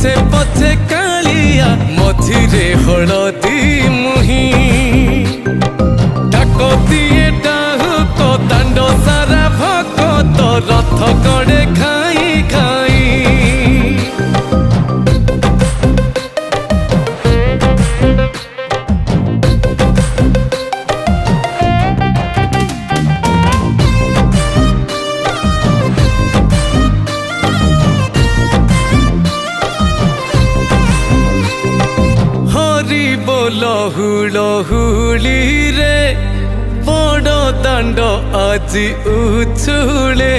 पछे पछे कालिया मझिरे हलदी मुही डाक दिए डाहुक दांड सारा भगत रथ गड़े खाई खाई लहुली रे बड़ दांड आजी उछुले।